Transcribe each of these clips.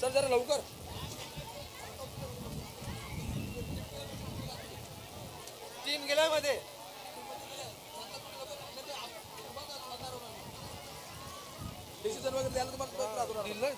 जरा लवकर टीम गेलाय मध्ये डिसिजन वगैरे द्यायला तुम्हाला दिलं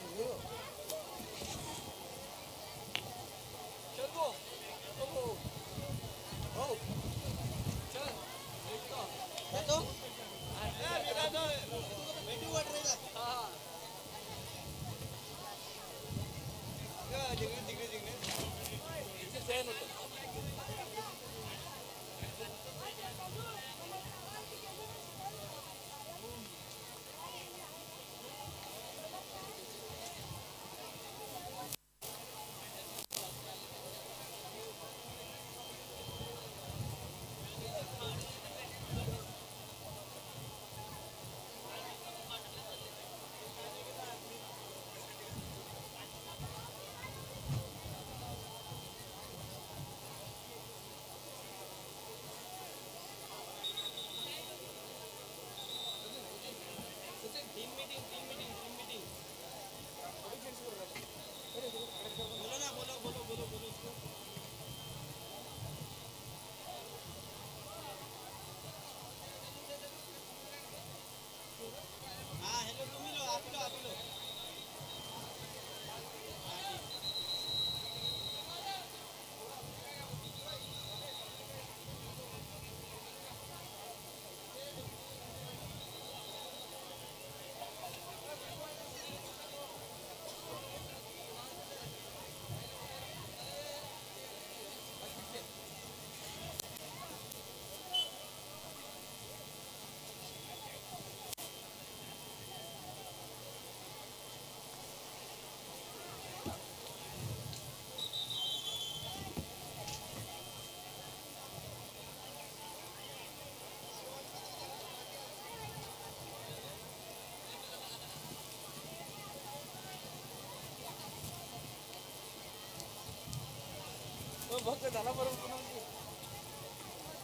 बघ झाला बरोबर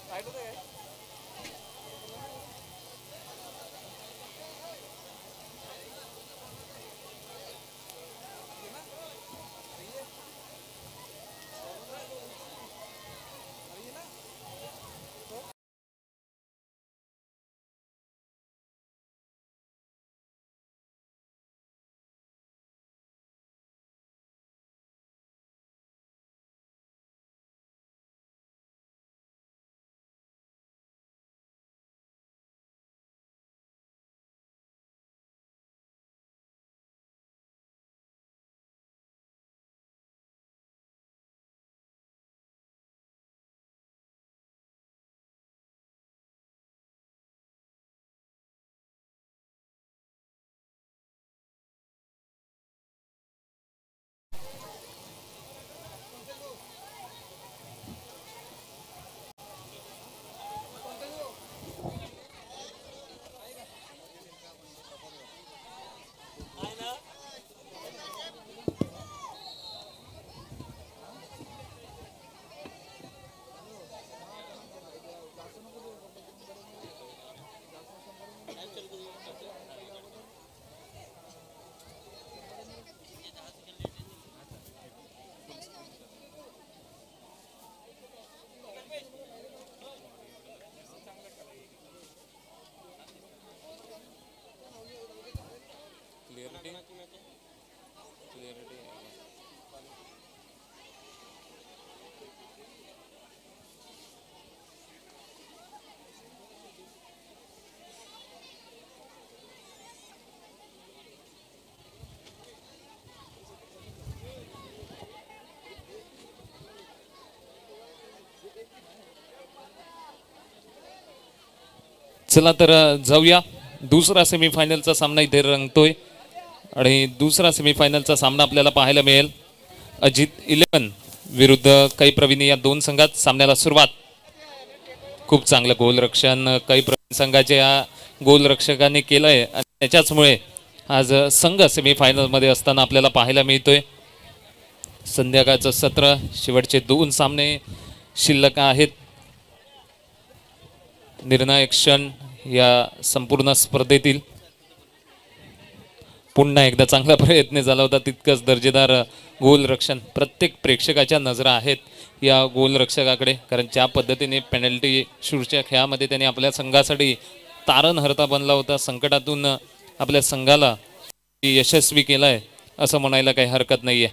काय होतं काय चला तर जाऊया दुसरा सेमीफायनलचा सामना इथे रंगतोय आणि दुसरा सेमीफायनलचा सामना आपल्याला पाहायला मिळेल अजित 11 विरुद्ध कै प्रवीणी या दोन संघात सामन्याला सुरुवात खूप चांगलं गोलरक्षण कै प्रवीण संघाच्या गोलरक्षकाने केलंय आणि त्याच्याचमुळे आज संघ सेमीफायनल मध्ये असताना आपल्याला पाहायला मिळतोय संध्याकाळचं सत्र शेवटचे दोन सामने शिल्लक आहेत निर्णायक क्षण या संपूर्ण स्पर्धेतील पुन्हा एकदा चांगला प्रयत्न झाला होता, तितकंच दर्जेदार गोलरक्षण. प्रत्येक प्रेक्षकाच्या नजरा आहेत या गोलरक्षकाकडे, कारण ज्या पद्धतीने पेनल्टी शूटच्या खेळामध्ये त्याने आपल्या संघासाठी तारणहर्ता बनला होता, संकटातून आपल्या संघाला यशस्वी केलाय असं म्हणायला काही हरकत नाहीये.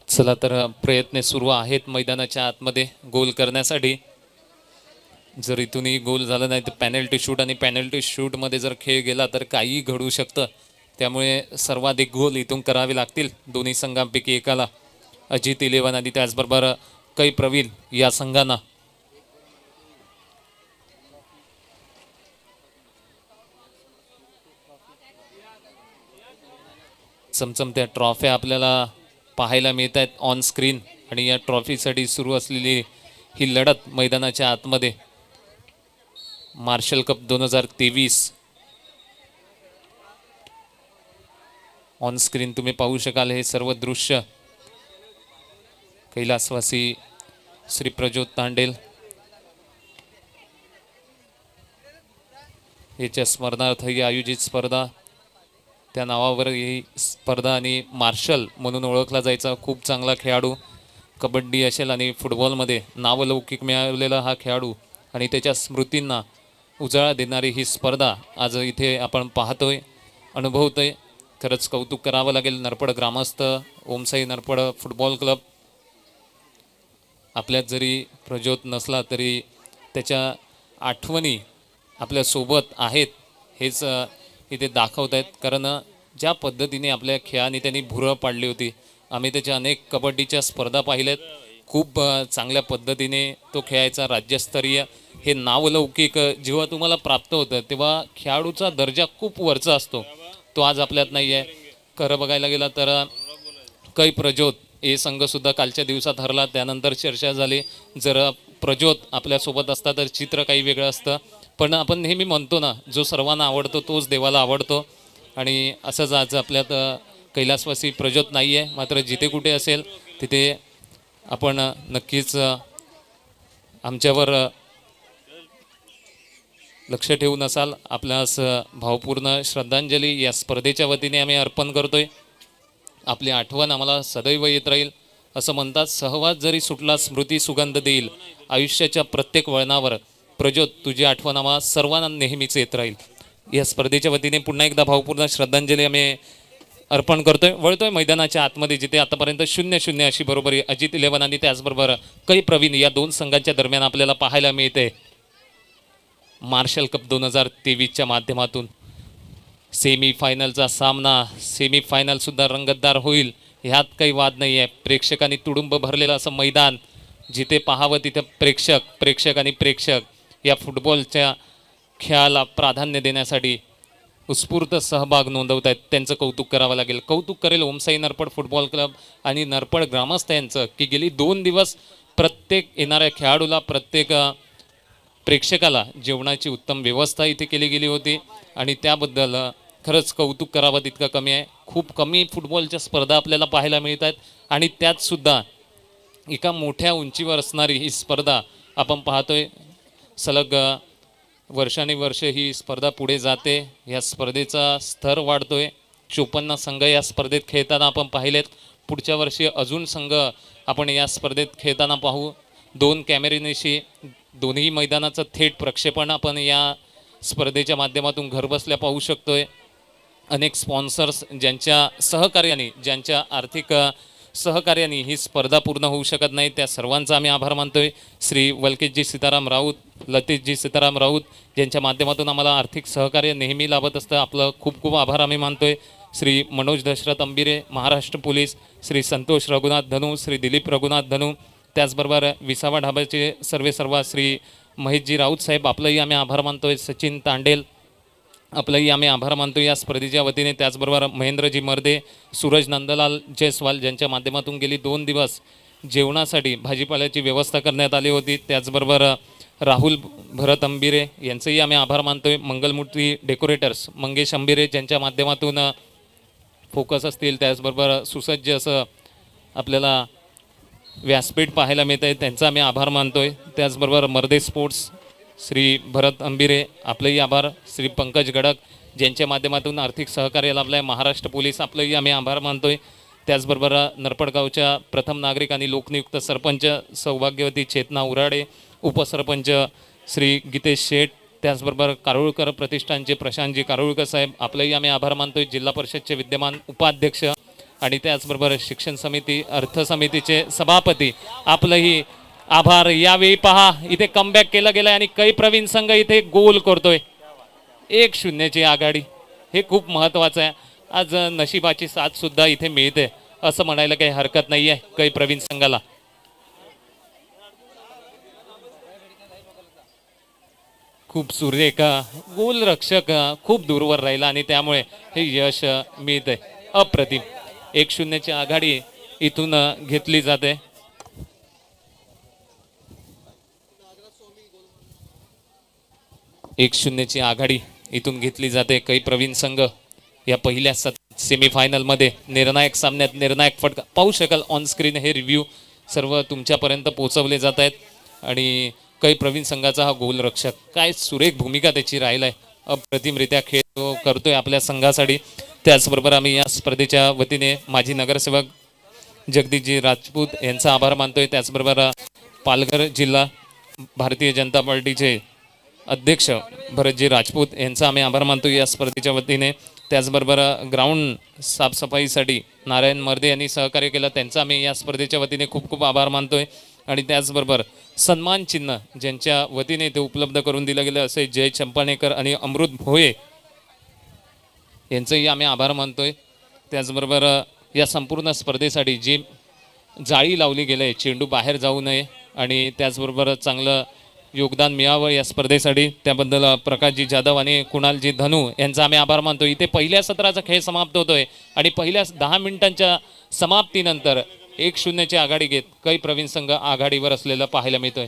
चला तर प्रयत्न सुरू आहेत मैदानाच्या आतमध्ये गोल करण्यासाठी. जर इथूनही गोल झाला नाही तर पेनल्टी शूट, आणि पेनल्टी शूटमध्ये जर खेळ गेला तर काहीही घडू शकतं. त्यामुळे सर्वाधिक गोल इथून करावे लागतील दोन्ही संघांपैकी एकाला, अजित 11 आणि त्याचबरोबर कै प्रवीण या संघांना. चमचमत्या ट्रॉफ्या आपल्याला पाहायला मिळत आहेत ऑन स्क्रीन, आणि या ट्रॉफीसाठी सुरू असलेली ही लढत मैदानाच्या आतमध्ये मार्शल कप 2023 ऑन स्क्रीन तुम्ही पाहू शकाल. हे सर्व दृश्य कैलासवासी श्री प्रज्योत तांडेल याच्या स्मरणार्थ ही आयोजित स्पर्धा, त्या नावावर ही स्पर्धा, आणि मार्शल म्हणून ओळखला जायचा खूप चांगला खेळाडू, कबड्डी असेल आणि फुटबॉलमध्ये नावलौकिक मिळवलेला हा खेळाडू, आणि त्याच्या स्मृतींना उजाळा देणारी ही स्पर्धा आज इथे आपण पाहतोय, अनुभवतोय. खरंच कौतुक करावं लागेल नरपड ग्रामस्थ, ओमसाई नरपड फुटबॉल क्लब. आपल्यात जरी प्रज्योत नसला तरी त्याच्या आठवणी आपल्यासोबत आहेत हेच इथे दाखवत आहेत. कारण ज्या पद्धतीने आपल्या खेळाने त्यांनी भुरळ पाडली होती, आम्ही त्याच्या अनेक कबड्डीच्या स्पर्धा पाहिल्यात. खूप चांगल्या पद्धतीने तो खेळायचा, राज्यस्तरीय. हे नावलौकिक जेव्हा तुम्हाला प्राप्त होतं तेव्हा खेळाडूचा दर्जा खूप वरचा असतो, तो आज आपल्यात नाही आहे. खरं बघायला गेला तर कै प्रज्योत हे संघसुद्धा कालच्या दिवसात हरला, त्यानंतर चर्चा झाली. जर प्रज्योत आपल्यासोबत असता तर चित्र काही वेगळं असतं. पण आपण नेहमी म्हणतो ना, जो सर्वांना आवडतो तोच देवाला आवडतो, आणि असंच आज आपल्यात कैलासवासी प्रज्योत नाही आहे. मात्र जिथे कुठे असेल तिथे आपण नक्कीच आमच्यावर लक्ष ठेवून असाल. आपल्यास भावपूर्ण श्रद्धांजली या स्पर्धेच्या वतीने आम्ही अर्पण करतोय. आपली आठवण आम्हाला सदैव येत राहील. असं म्हणतात, सहवास जरी सुटला स्मृती सुगंध देईल. आयुष्याच्या प्रत्येक वळणावर प्रज्योत तुझी आठवण आम्हाला सर्वांना नेहमीच येत राहील. या स्पर्धेच्या वतीने पुन्हा एकदा भावपूर्ण श्रद्धांजली आम्ही अर्पण करतोय. वळतोय मैदानाच्या आतमध्ये, जिथे आतापर्यंत 0-0 अशी बरोबरी अजित 11 आणि त्याचबरोबर कै प्रवीण या दोन संघांच्या दरम्यान आपल्याला पाहायला मिळते. मार्शल कप 2023च्या माध्यमातून सेमीफायनलचा सामना, सेमीफायनलसुद्धा रंगतदार होईल ह्यात काही वाद नाही आहे. प्रेक्षकांनी तुडुंब भरलेलं असं मैदान, जिथे पाहावं तिथे प्रेक्षक आणि प्रेक्षक या फुटबॉलच्या खेळाला प्राधान्य देण्यासाठी उत्स्फूर्त सहभाग नोंदवत आहेत. त्यांचं कौतुक करावं लागेल. कौतुक करेल ओमसाई नरपड फुटबॉल क्लब आणि नरपड ग्रामस्थ यांचं, की गेली 2 दिवस प्रत्येक येणाऱ्या खेळाडूला, प्रत्येक प्रेक्षकाला जेवणाची उत्तम व्यवस्था इथे केली गेली होती, आणि त्याबद्दल खरंच कौतुक करावं तितकं कमी आहे. खूप कमी फुटबॉलच्या स्पर्धा आपल्याला पाहायला मिळत आहेत, आणि त्यातसुद्धा एका मोठ्या उंचीवर असणारी ही स्पर्धा आपण पाहतोय. सलग वर्षानुवर्ष ही स्पर्धा पुढे जाते. या स्पर्धेचा स्तर वाढतोय. 54 संघ या स्पर्धेत खेळताना आपण पाहिलेत. पुढच्या वर्षी अजून संघ आपण या स्पर्धेत खेळताना पाहू. 2 कॅमेऱ्यानिशी दोन्ही मैदानाचं थेट प्रक्षेपण आपण या स्पर्धेच्या माध्यमातून घरबसल्या पाहू शकतोय. अनेक स्पॉन्सर्स ज्यांच्या सहकार्याने, ज्यांच्या आर्थिक सहकार्याने ही स्पर्धा पूर्ण होऊ शकत नाही. त्या सर्वांचा आम्ही आभार मानतोय. श्री वल्केशजी सीताराम राऊत, लतीशजी सीताराम राऊत ज्यांच्या माध्यमातून आम्हाला आर्थिक सहकार्य नेहमी लाभत असतं, आपलं खूप खूप आभार आम्ही मानतोय. श्री मनोज दशरथ अंबिरे, महाराष्ट्र पोलीस, श्री संतोष रघुनाथ धनू, श्री दिलीप रघुनाथ धनू, त्याचबरोबर विसावा ढाब्याचे सर्व श्री महेशजी राऊत साहेब, आपलंही आम्ही आभार मानतोय. सचिन तांडेल, आपलंही आम्ही आभार मानतो या स्पर्धेच्या वतीने. त्याचबरोबर महेंद्रजी मर्दे, सूरज नंदलाल जयस्वाल ज्यांच्या माध्यमातून गेली 2 दिवस जेवणासाठी भाजीपाल्याची व्यवस्था करण्यात आली होती. त्याचबरोबर राहुल भरत अंबिरे यांचंही आम्ही आभार मानतोय. मंगलमूर्ती डेकोरेटर्स मंगेश अंबिरे ज्यांच्या माध्यमातून फोकस असतील, त्याचबरोबर सुसज्ज असं आपल्याला व्यासपीठ पाहायला मिळतं आहे, त्यांचा आम्ही आभार मानतोय. त्याचबरोबर मर्दे स्पोर्ट्स श्री भरत अंबिरे, आपलंही आभार. श्री पंकज गडक ज्यांच्या माध्यमातून आर्थिक सहकार्य लाभलं आहे, महाराष्ट्र पोलीस, आपलंही आम्ही आभार मानतोय. त्याचबरोबर नरपडगावच्या प्रथम नागरिक आणि लोकनियुक्त सरपंच सौभाग्यवती चेतना उराडे, उपसरपंच श्री गीतेश शेठ, त्याचबरोबर कारुळकर प्रतिष्ठानचे प्रशांतजी कारुळकर साहेब, आपलंही आम्ही आभार मानतोय. जिल्हा परिषदचे विद्यमान उपाध्यक्ष आणि त्याचबरोबर शिक्षण समिती अर्थ समितीचे सभापती, आपलंही आभार. यावेळी पहा इथे कमबॅक केलं गेलं आणि कै प्रवीण संघ इथे गोल करतोय. 1-0ची आघाडी, हे खूप महत्त्वाचं आहे. आज नशिबाची साथ सुद्धा इथे मिळते असं म्हणायला काही हरकत नाही आहे कै प्रवीण संघाला. खूप सुरेख गोलरक्षक खूप दूरवर राहिला आणि त्यामुळे हे यश मिळतंय. अप्रतिम. 1-0ची आघाडी इथून घेतली जाते. एक 1-0ची आघाडी इथून घेतली जाते. कै प्रवीण संघ या पहिल्या सेमीफायनलमध्ये निर्णायक सामन्यात निर्णायक फटका पाहू शकाल ऑन स्क्रीन. हे रिव्ह्यू सर्व तुमच्यापर्यंत पोहोचवले जात आहेत आणि कै प्रवीण संघाचा हा गोलरक्षक काय सुरेख भूमिका त्याची राहिला आहे. अप्रतिमरित्या खेळ तो करतोय आपल्या संघासाठी. त्याचबरोबर आम्ही या स्पर्धेच्या वतीने माजी नगरसेवक जगदीशजी राजपूत यांचा आभार मानतोय. त्याचबरोबर पालघर जिल्हा भारतीय जनता पार्टीचे अध्यक्ष भरतजी राजपूत यांचा आम्ही आभार मानतो या स्पर्धेच्या वतीने. त्याचबरोबर ग्राउंड साफसफाईसाठी नारायण मर्दे यांनी सहकार्य केलं, त्यांचा आम्ही या स्पर्धेच्या वतीने खूप खूप आभार मानतोय. आणि त्याचबरोबर सन्मान चिन्ह ज्यांच्या वतीने ते उपलब्ध करून दिलं गेलं असे जय चंपानेकर आणि अमृत भोये यांचंही आम्ही आभार मानतोय. त्याचबरोबर या संपूर्ण स्पर्धेसाठी जी जाळी लावली गेली आहे, चेंडू बाहेर जाऊ नये आणि त्याचबरोबर चांगलं योगदान मिळावं या स्पर्धेसाठी, त्याबद्दल प्रकाशजी जाधव आणि कुणालजी धनू यांचा आम्ही आभार मानतो. इथे पहिल्या सत्राचा खेळ समाप्त होतोय आणि पहिल्या 10 मिनिटांच्या समाप्तीनंतर 1-0ची आघाडी घेत कै प्रवीण संघ आघाडीवर असलेलं पाहायला मिळतोय.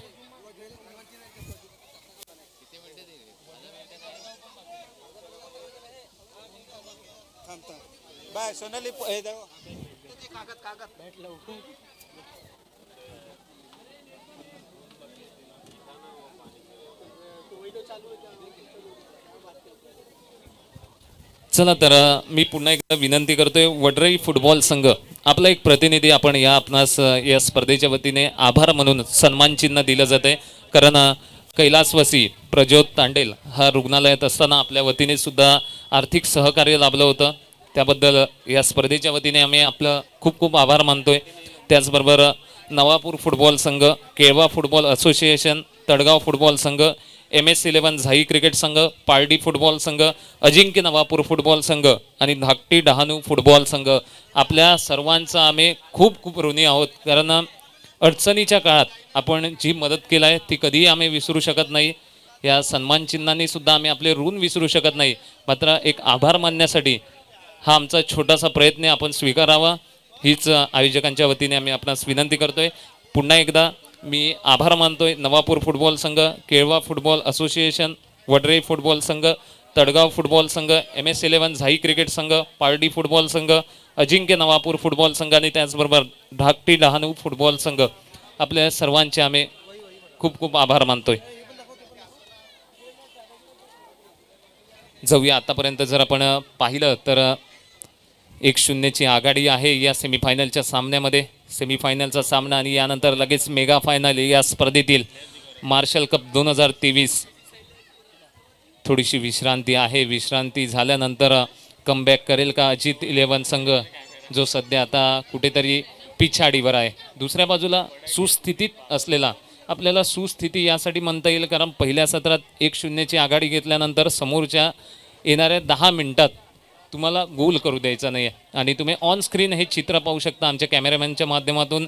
बाय सोनाली कागद भेटलं. चला तर मी पुन्हा एकदा विनंती करतोय, वडरई फुटबॉल संघ आपला एक प्रतिनिधी आपण या आपणास या स्पर्धेच्या वतीने आभार म्हणून सन्मान चिन्ह दिलं जाते. कारण कैलासवासी प्रज्योत तांडेल हा रुग्णालयात असताना आपल्या वतीने सुद्धा आर्थिक सहकार्य लाभलं होतं, त्याबद्दल या स्पर्धेच्या वतीने आम्ही आपलं खूप खूप आभार मानतोय. त्याचबरोबर नवापूर फुटबॉल संघ, केळवा फुटबॉल असोसिएशन, तडगाव फुटबॉल संघ, MS11 झाई क्रिकेट संघ, पारडी फुटबॉल संघ, अजिंक्य नवापूर फुटबॉल संघ आणि धाकटी डहाणू फुटबॉल संघ, आपल्या सर्वांचा आम्ही खूप खूप ऋणी आहोत. कारण अडचणीच्या काळात आपण जी मदत केली आहे ती कधीही आम्ही विसरू शकत नाही. या सन्मान चिन्हांनी सुद्धा आम्ही आपले ऋण विसरू शकत नाही. मात्र एक आभार मानण्यासाठी हा आमचा छोटासा प्रयत्न आपण स्वीकारावा हीच आयोजकांच्या वतीने आम्ही आपणास विनंती करतोय. पुन्हा एकदा मी आभार मानतोय नवापूर फुटबॉल संघ, केळवा फुटबॉल असोसिएशन, वडरे फुटबॉल संघ, तडगाव फुटबॉल संघ, MS11 झाई क्रिकेट संघ, पारडी फुटबॉल संघ, अजिंक्य नवापूर फुटबॉल संघ आणि त्याचबरोबर धाकटी डहाणू फुटबॉल संघ, आपल्या सर्वांचे आम्ही खूप खूप आभार मानतोय. जाऊया आतापर्यंत जर आपण पाहिलं तर 1-0ची आघाडी आहे या सेमीफायनलच्या सामन्यामध्ये. सेमीफायनलचा सामना आणि यानंतर लगेच मेगा फायनल या स्पर्धेतील मार्शल कप 2023. थोडीशी विश्रांती आहे, विश्रांती झाल्यानंतर कमबॅक करेल का अजित 11 संघ, जो सध्या आता कुठेतरी पिछाडीवर आहे. दुसऱ्या बाजूला सुस्थितीत असलेला, आपल्याला सुस्थिती यासाठी म्हणता येईल कारण पहिल्या सत्रात 1-0ची आघाडी घेतल्यानंतर समोरच्या येणाऱ्या 10 मिनिटात तुम्हाला गोल करू द्यायचा नाही आहे. आणि तुम्ही ऑन स्क्रीन हे चित्र पाहू शकता आमच्या कॅमेरामॅनच्या माध्यमातून.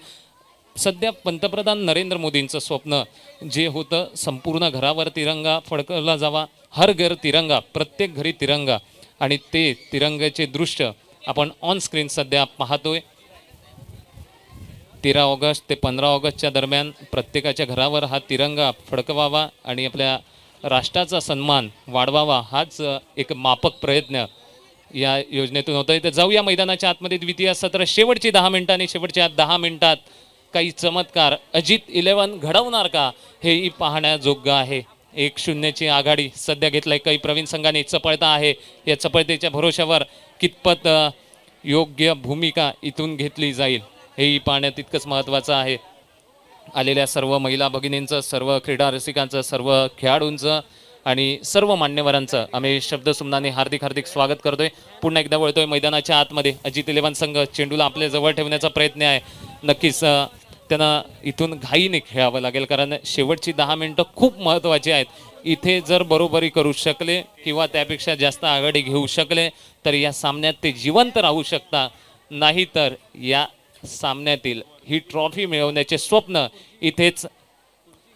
सध्या पंतप्रधान नरेंद्र मोदींचं स्वप्न जे होतं, संपूर्ण घरावर तिरंगा फडकवला जावा, हर घर तिरंगा, प्रत्येक घरी तिरंगा, आणि ते तिरंगाचे दृश्य आपण ऑन स्क्रीन सध्या पाहतोय. 13 ऑगस्ट ते 15 ऑगस्टच्या दरम्यान प्रत्येकाच्या घरावर हा तिरंगा फडकवावा आणि आपल्या राष्ट्राचा सन्मान वाढवावा, हाच एक मापक प्रयत्न या योजनेतून होतोय. तर जाऊया मैदानाच्या आतमध्ये. द्वितीय सत्र शेवटची 10 मिनिटं आणि शेवटच्या 10 मिनिटात काही चमत्कार अजित 11 घडवणार का, हेही पाहण्याजोग्य आहे. 1-0ची आघाडी सध्या घेतलाय काही प्रवीण संघाने. चपळता आहे, या चपळतेच्या भरोश्यावर कितपत योग्य भूमिका इथून घेतली जाईल हेही पाहण्यात तितकंच महत्त्वाचं आहे. आलेल्या सर्व महिला भगिनींचं, सर्व क्रीडा रसिकांचं, सर्व खेळाडूंचं आणि सर्व मान्यवरांचं आम्ही शब्दसुमनाने हार्दिक हार्दिक स्वागत करतोय. पुन्हा एकदा वळतोय मैदानाच्या आतमध्ये. अजित 11 संघ चेंडूला आपल्या जवळ ठेवण्याचा प्रयत्न आहे. नक्कीच त्यांना इथून घाईने खेळावं लागेल कारण शेवटची 10 मिनिटं खूप महत्त्वाची आहेत. इथे जर बरोबरी करू शकले किंवा त्यापेक्षा जास्त आघाडी घेऊ शकले तर या सामन्यात ते जिवंत राहू शकता. नाहीतर या सामन्यातील ही ट्रॉफी मिळवण्याचे स्वप्न इथेच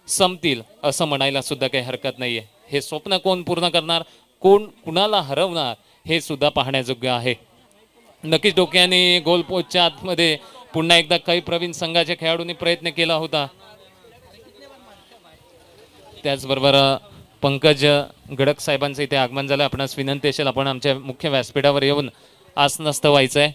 संपतील असं म्हणायला सुद्धा काही हरकत नाही आहे. हे स्वप्न कोण पूर्ण करणार, कोण कुणाला हरवणार, हे सुद्धा पाहण्याजोग्य आहे. नक्कीच डोक्याने गोल पोस्टच्या आतमध्ये पुन्हा एकदा काही प्रवीण संघाच्या खेळाडूंनी प्रयत्न केला होता. त्याचबरोबर पंकज गडक साहेबांचं इथे आगमन झालं. आपणास विनंती असेल आपण आमच्या मुख्य व्यासपीठावर येऊन आसनस्थ व्हायचं आहे.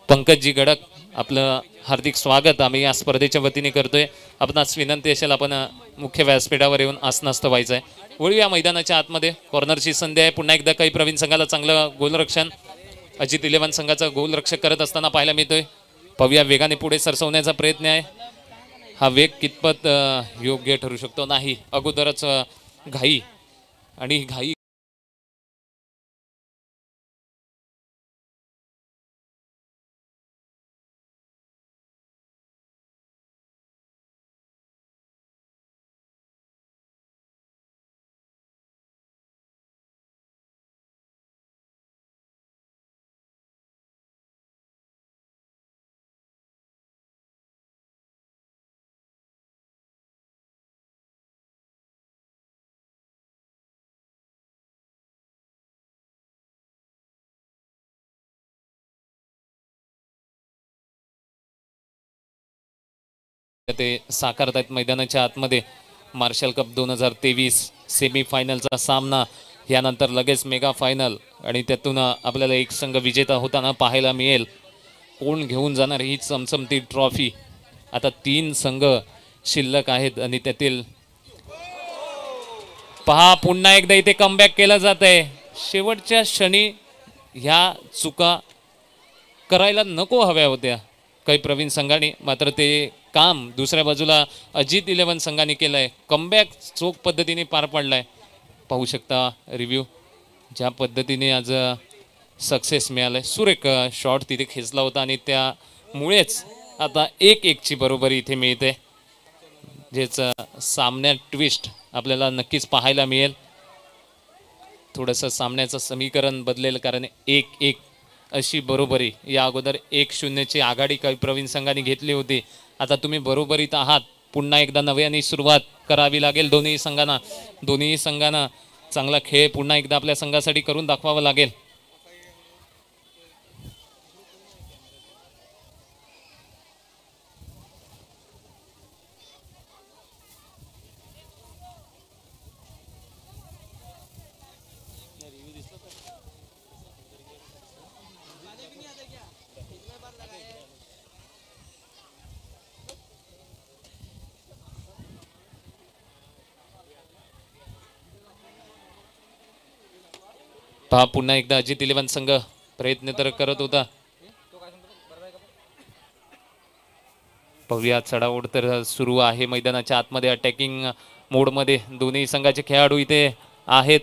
पंकजजी गडक, आपलं हार्दिक स्वागत आम्ही या स्पर्धेच्या वतीने करतोय. आपणास विनंती असेल आपण मुख्य व्यासपीठावर येऊन आसनस्थ व्हायचं आहे. वळूया मैदानाच्या आतमध्ये. कॉर्नरची संधी आहे. पुन्हा एकदा काही प्रवीण संघाला चांगलं गोलरक्षण अजित 11 संघाचा गोलरक्षक करत असताना पाहायला मिळतोय. पाहूया, वेगाने पुढे सरसवण्याचा प्रयत्न आहे. हा वेग कितपत योग्य ठरू शकतो, नाही अगोदरच घाई, आणि घाई ते साकारतायत मैदानाच्या आतमध्ये. मार्शल कप 2023 सेमीफायनलचा सामना, यानंतर लगेच मेगा फायनल, आणि त्यातून आपल्याला एक संघ विजेता होताना पाहायला मिळेल. कोण घेऊन जाणार ही चमचमती ट्रॉफी. आता 3 संघ शिल्लक आहेत आणि त्यातील पहा पुन्हा एकदा इथे कमबॅक केलं जात आहे. शेवटच्या क्षणी ह्या चुका करायला नको हव्या होत्या काही प्रवीण संघाने, मात्र ते काम दुसऱ्या बाजूला अजित 11 संघाने केलंय. कमबॅक चोख पद्धतीने पार पडलाय. पाहू शकता रिव्ह्यू ज्या पद्धतीने आज सक्सेस मिळालाय. सुरेख शॉट तिथे खेचला होता आणि त्यामुळेच आता 1-1ची बरोबरी इथे मिळते. जेच सामन्यात ट्विस्ट आपल्याला नक्कीच पाहायला मिळेल. थोडंसं सामन्याचं समीकरण बदलेल कारण 1-1 अशी बरोबरी, या अगोदर 1-0ची आघाडी काही प्रवीण संघाने घेतली होती. आता तुम्ही बरोबरीत आहात. पुन्हा एकदा नव्याने सुरुवात करावी लागेल दोन्ही संघांना चांगला खेळ पुन्हा एकदा आपल्या संघासाठी करून दाखवावा लागेल. पहा पुन्हा एकदा अजित 11 संघ प्रयत्न तर करत होता. पाहूया, चढाओढ तर सुरू आहे मैदानाच्या आतमध्ये. अटॅकिंग मोडमध्ये दोन्ही संघाचे खेळाडू इथे आहेत.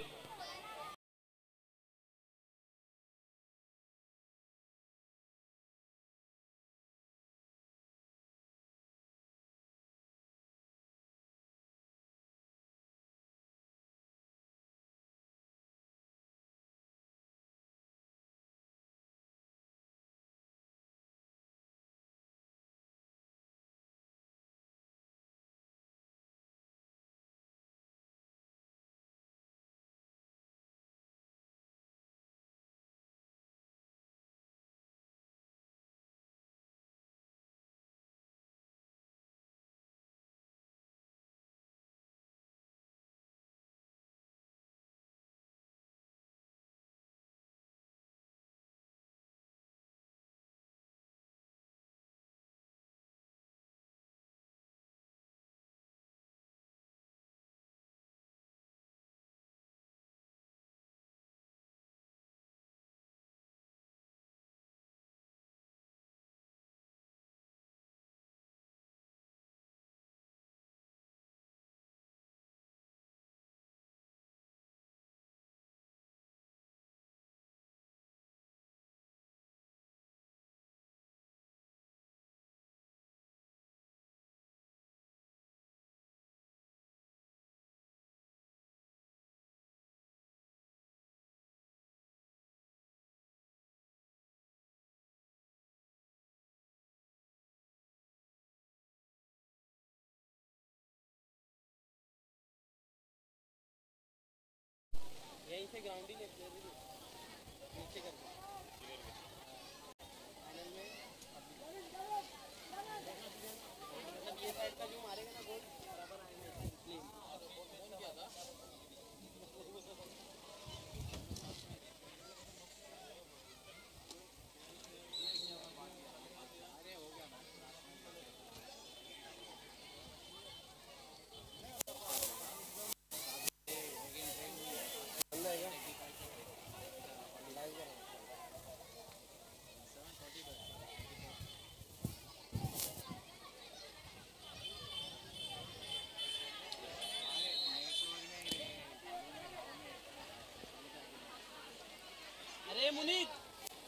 अरे मुनीत,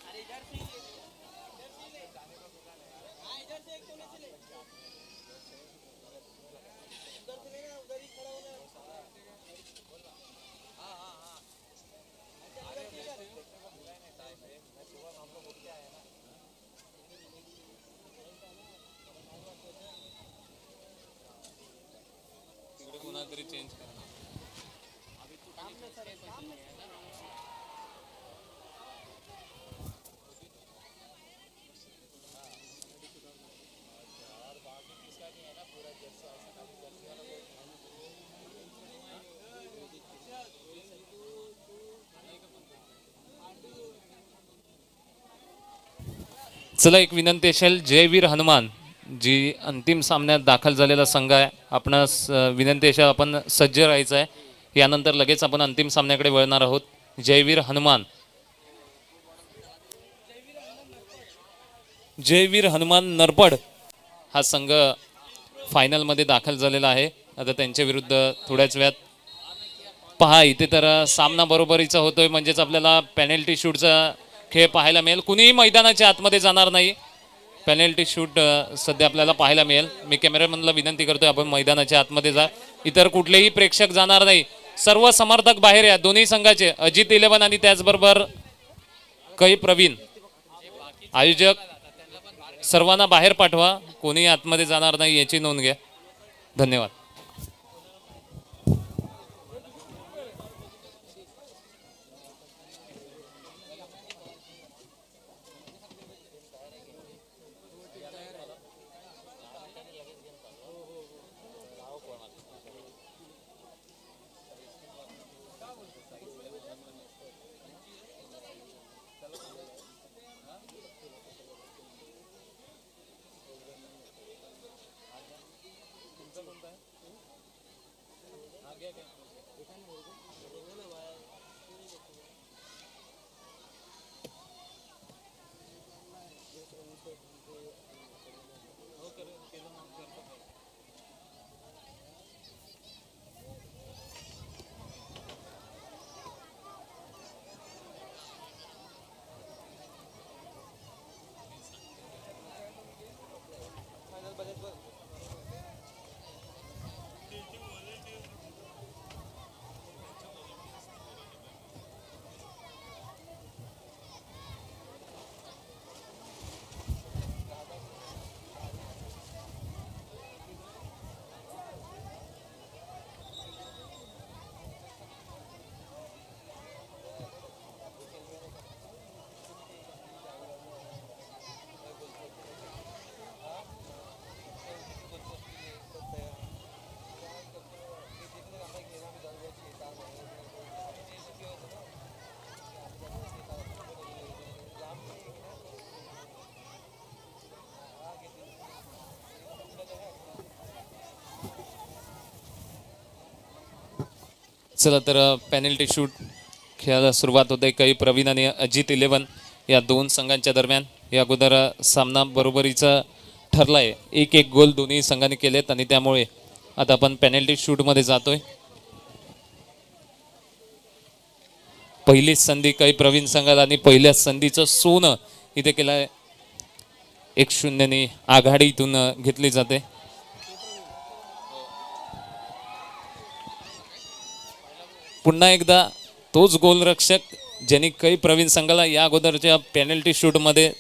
अरे इधर से हाँ इधर से एक तो नहीं चले, उधर से नहीं ना, उधर ही खड़ा होना। हाँ हाँ हाँ, तिकडे कोणा तरी चेंज करा. चला एक विनंती असेल, जयवीर हनुमान जी अंतिम सामन्यात दाखल झालेला संघ आहे, आपणास विनंती असेल आपण सज्ज राहायचं आहे. यानंतर लगेच आपण अंतिम सामन्याकडे वळणार आहोत. जयवीर हनुमान, जयवीर हनुमान नरपड हा संघ फायनलमध्ये दाखल झालेला आहे. आता त्यांच्या विरुद्ध थोड्याच वेळात पहा, इथे तर सामना बरोबरीचा होतोय, म्हणजेच आपल्याला पेनल्टी शूटचा खेळ पाहायला मिळेल. कुणीही मैदानाच्या आतमध्ये जाणार नाही. पेनल्टी शूट सध्या आपल्याला पाहायला मिळेल. मी कॅमेरामॅनला विनंती करतोय आपण मैदानाच्या आतमध्ये जा. इतर कुठलेही प्रेक्षक जाणार नाही. सर्व समर्थक बाहेर या दोन्ही संघाचे, अजित 11 आणि त्याचबरोबर कै प्रवीण आयोजक, सर्वांना बाहेर पाठवा. कोणी आतमध्ये जाणार नाही याची नोंद घ्या. धन्यवाद. चला तर पेनल्टी शूट खेळायला सुरुवात होते. काही प्रवीण आणि अजित 11 या दोन संघांच्या दरम्यान या अगोदर सामना बरोबरीचा ठरला आहे. एक एक गोल दोन्ही संघांनी केलेत आणि त्यामुळे आता आपण पेनल्टी शूटमध्ये जातोय. पहिलीच संधी काही प्रवीण संघाला आणि पहिल्याच संधीचं सोनं इथे केलं आहे. 1-0 ने आघाडी इथून घेतली जाते. पुन्हा एकदा तोच गोलरक्षक ज्यांनी काही प्रवीण संघाला या अगोदरच्या पेनल्टी शूटमध्ये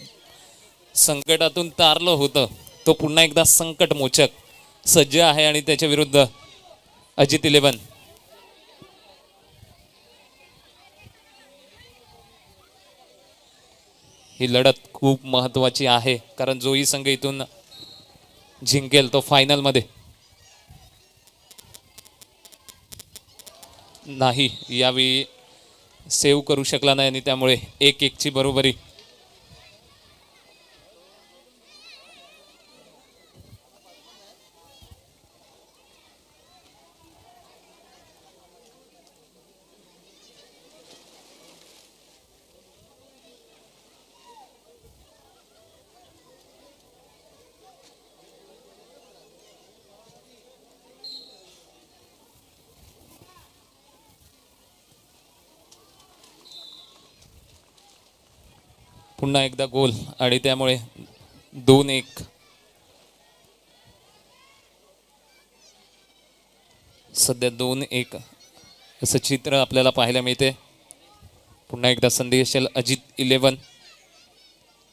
संकटातून तारलं होतं, तो पुन्हा एकदा संकट मोचक सज्ज आहे आणि त्याच्या विरुद्ध अजित 11. ही लढत खूप महत्त्वाची आहे, कारण जोही संघ इथून जिंकेल तो फायनलमध्ये नाही. यावेळी सेव्ह करू शकला नाही आणि त्यामुळे 1-1ची बरोबरी. पुन्हा एकदा गोल आणि त्यामुळे 2-1. सध्या 2-1 असं चित्र आपल्याला पाहायला मिळते. पुन्हा एकदा संधी असेल अजित 11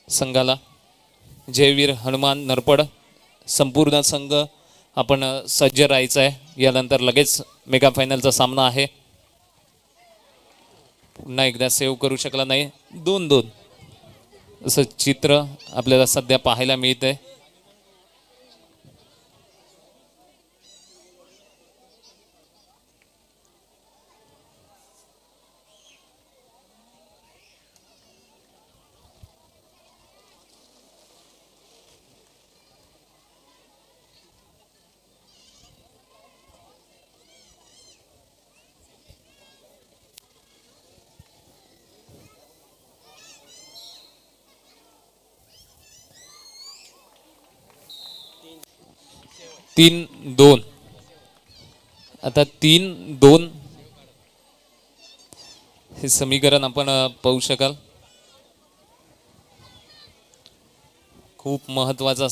संघाला. जयवीर हनुमान नरपड संपूर्ण संघ आपण सज्ज राहायचं आहे. यानंतर लगेच मेगा फायनलचा सामना आहे. पुन्हा एकदा सेव्ह करू शकला नाही. 2-2 असं चित्र आपल्याला सध्या पाहायला मिळतंय. तीन दोन. आता 3-2 हे समीकरण आपण पाहू शकाल. खूप महत्वाचा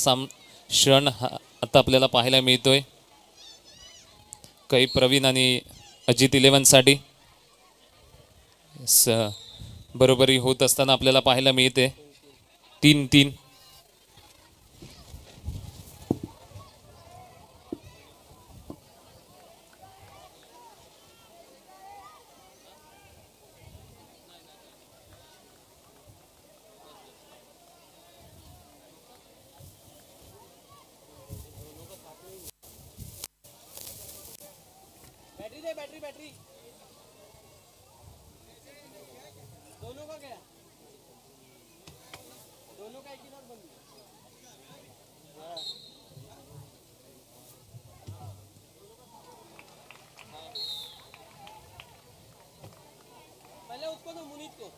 क्षण आता आपल्याला पाहायला मिळतोय. काही प्रवीण आणि अजित 11 साठी बरोबरी होत असताना आपल्याला पाहायला मिळते. 3-3. बैटरी दे, बैटरी बैटरी दोनों का गया, दोनों का एक ही नोट बंद. पहले उसको तो मुनीत को.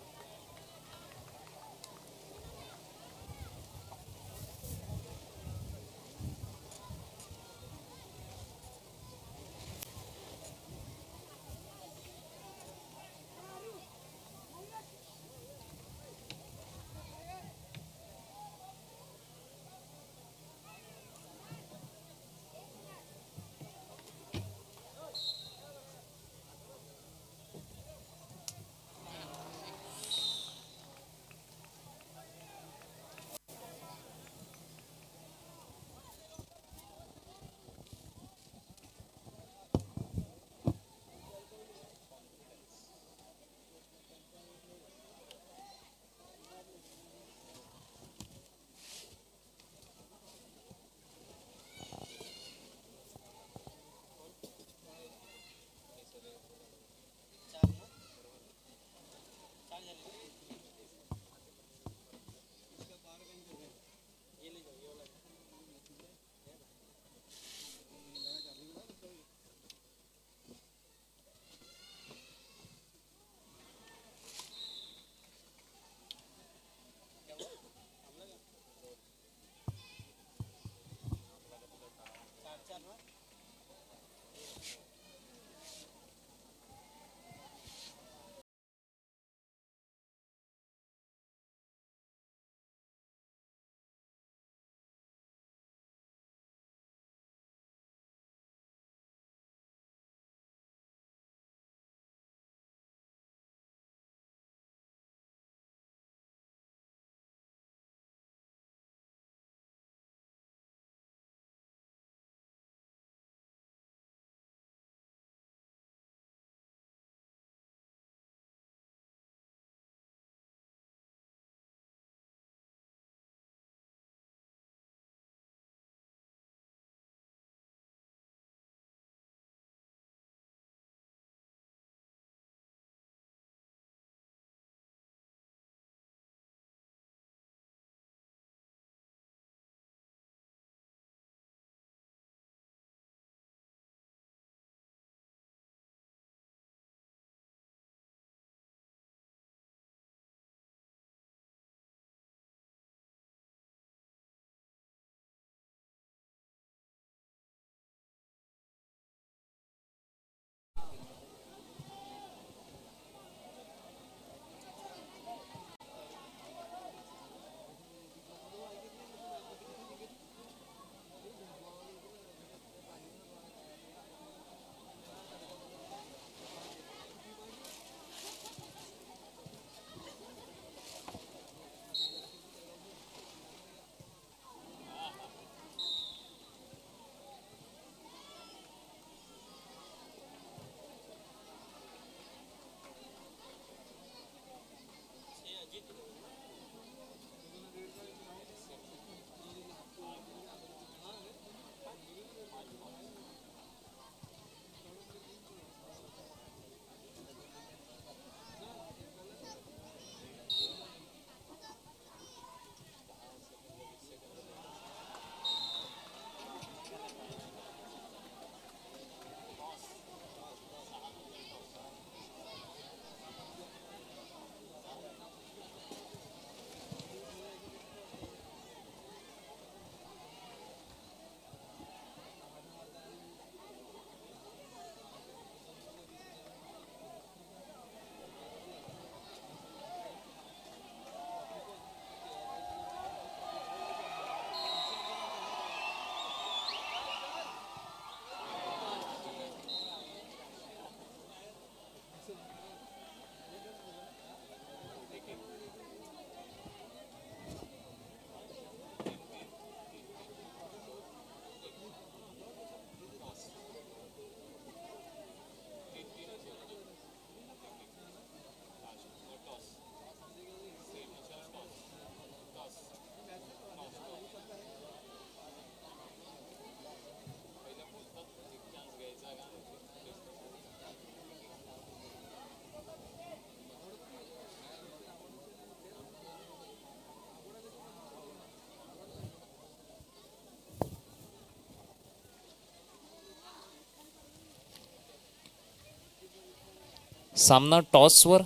सामना टॉसवर.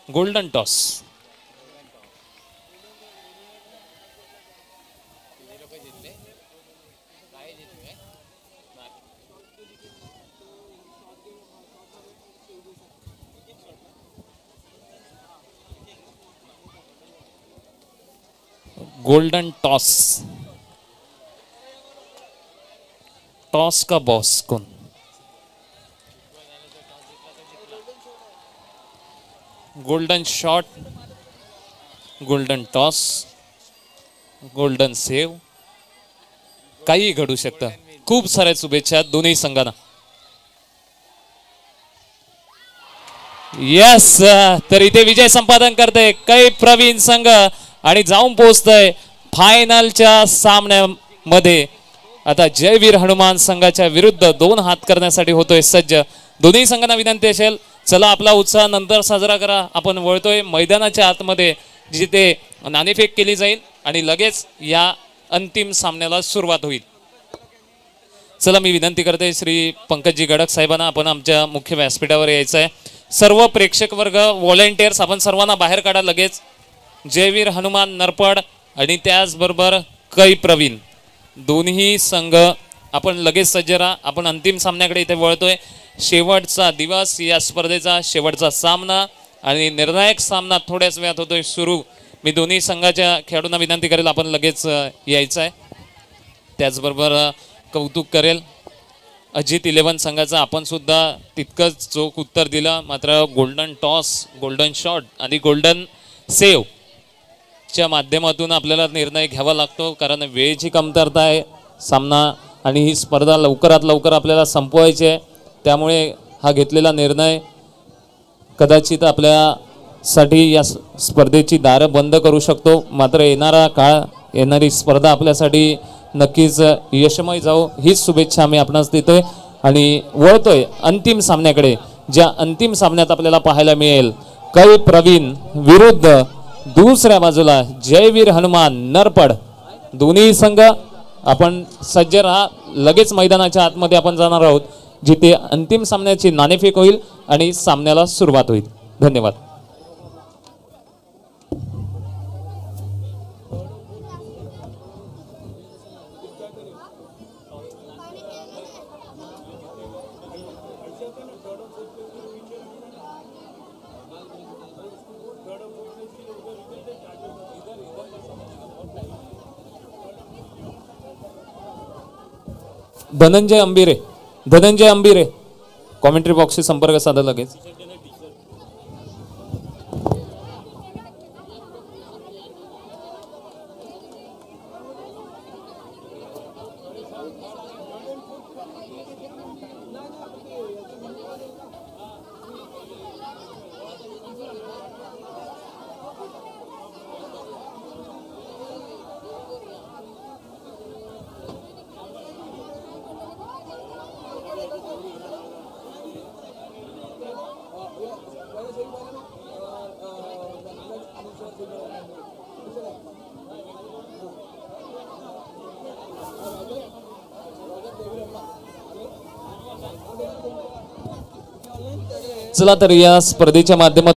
Golden toss. Golden toss. Toss का बॉस कौन? Golden shot, golden toss, golden save. काही घडू शकतं. खूप साऱ्या शुभेच्छा दोन्ही संघांना. यस, तर इथे विजय संपादन करते कै प्रवीण संघ आणि जाऊन पोहोचतय फायनलच्या सामन्यामध्ये. आता जयवीर हनुमान संघाच्या विरुद्ध 2 हात करण्यासाठी होतोय सज्ज. दोन्ही संघांना विनंती असेल, चला आपला उत्साह नंतर साजरा करा. आपण वळतोय मैदानाच्या आतमध्ये जिथे नाणेफेक केली जाईल आणि लगेच या अंतिम सामन्याला सुरुवात होईल. चला मी विनंती करते श्री पंकजी गडक साहेबांना, आपण आमच्या मुख्य व्यासपीठावर यायचं आहे. सर्व प्रेक्षक वर्ग, व्हॉलेंटियर्स, आपण सर्वांना बाहेर काढा लगेच. जयवीर हनुमान नरपड आणि त्याचबरोबर कै प्रवीण दोन्ही संघ आपण लगेच सज्ज राहा. आपण अंतिम सामन्याकडे इथे वळतोय. शेवटचा दिवस, या स्पर्धेचा शेवटचा सामना आणि निर्णायक सामना थोड्याच वेळात होतोय सुरू. मी दोन्ही संघाच्या खेळाडूंना विनंती करेल आपण लगेच यायचं आहे. त्याचबरोबर कौतुक करेल अजित 11 संघाचा. आपण सुद्धा तितकंच चोख उत्तर दिलं, मात्र गोल्डन टॉस, गोल्डन शॉट आणि गोल्डन सेव्ह च्या माध्यमातून आपल्याला निर्णय घ्यावा लागतो, कारण वेळेची कमतरता आहे सामना आणि ही स्पर्धा लवकरात लवकर आपल्याला संपवायची आहे. त्यामुळे हा घेतलेला निर्णय कदाचित आपल्यासाठी या स्पर्धेची दारं बंद करू शकतो. मात्र येणारा काळ, येणारी स्पर्धा आपल्यासाठी नक्कीच यशमय जाऊ हीच शुभेच्छा आम्ही आपणास देतोय. आणि वळतोय अंतिम सामन्याकडे, ज्या अंतिम सामन्यात आपल्याला पाहायला मिळेल कै प्रवीण विरुद्ध दुसऱ्या बाजूला जयवीर हनुमान नरपड. दोन्ही संघ आपण सज्ज राहा. लगेच मैदानाच्या आतमध्ये आपण जाणार आहोत जिथे अंतिम सामन्याची नाणेफेक होईल आणि सामन्याला सुरुवात होईल. धन्यवाद. धनंजय अंबिरे कॉमेंट्री बॉक्सशी संपर्क साधा लगेच. चला तर या स्पर्धेच्या माध्यमातून